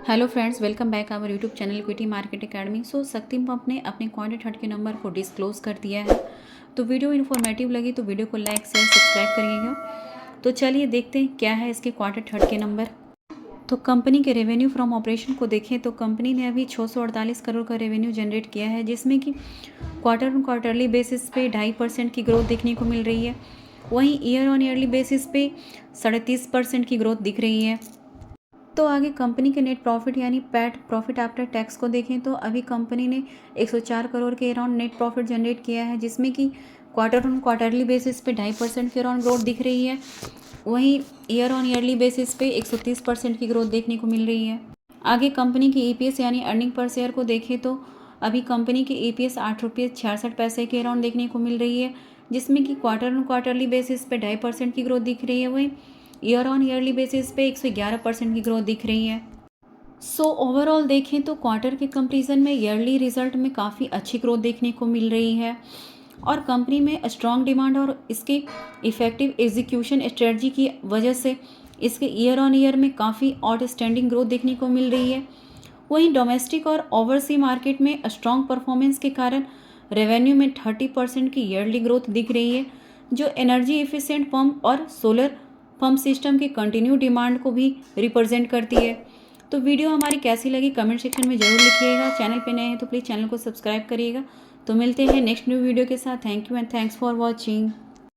Hello friends, welcome back our YouTube channel equity market academy. Shakti pump ने अपने quarter third के number को disclose कर दिया है। तो वीडियो इन्फॉर्मेटिव लगी तो वीडियो को लाइक शेयर सब्सक्राइब करिएगा। तो चलिए देखते हैं क्या है इसके क्वार्टर थर्ड के नंबर। तो कंपनी के रेवेन्यू फ्रॉम ऑपरेशन को देखें तो कंपनी ने अभी 648 करोड़ का रेवेन्यू जनरेट किया है, जिसमें कि क्वार्टरली बेसिस पे 2.5% की ग्रोथ देखने को मिल रही है। वहीं ईयर ऑन ईयरली बेसिस पे 37% की ग्रोथ दिख रही है। तो आगे कंपनी के नेट प्रॉफिट यानी पैट प्रॉफिट आफ्टर टैक्स को देखें तो अभी कंपनी ने 104 करोड़ के अराउंड नेट प्रॉफिट जनरेट किया है, जिसमें कि क्वार्टरली बेसिस पे 2.5% की अराउंड ग्रोथ दिख रही है। वहीं ईयर ऑन ईयरली बेसिस पे 130% की ग्रोथ देखने को मिल रही है। आगे कंपनी की ईपीएस यानी अर्निंग पर शेयर को देखें तो अभी कंपनी की ईपीएस 8 रुपये 66 की अराउंड देखने को मिल रही है, जिसमें कि क्वार्टरली बेसिस पे 2.5% की ग्रोथ दिख रही है। वहीं ईयर ऑन ईयरली बेसिस पे 111% की ग्रोथ दिख रही है। ओवरऑल देखें तो क्वार्टर के कंपैरिजन में ईयरली रिजल्ट में काफ़ी अच्छी ग्रोथ देखने को मिल रही है और कंपनी में स्ट्रॉन्ग डिमांड और इसके इफेक्टिव एग्जीक्यूशन स्ट्रेटजी की वजह से इसके ईयर ऑन ईयर में काफ़ी आउटस्टैंडिंग ग्रोथ देखने को मिल रही है। वहीं डोमेस्टिक और ओवरसी मार्केट में स्ट्रॉन्ग परफॉर्मेंस के कारण रेवेन्यू में 30% की ईयरली ग्रोथ दिख रही है, जो एनर्जी एफिशिएंट पंप और सोलर पंप सिस्टम की कंटिन्यू डिमांड को भी रिप्रेजेंट करती है। तो वीडियो हमारी कैसी लगी कमेंट सेक्शन में ज़रूर लिखिएगा। चैनल पे नए हैं तो प्लीज़ चैनल को सब्सक्राइब करिएगा। तो मिलते हैं नेक्स्ट न्यू वीडियो के साथ। Thank you and thanks for watching.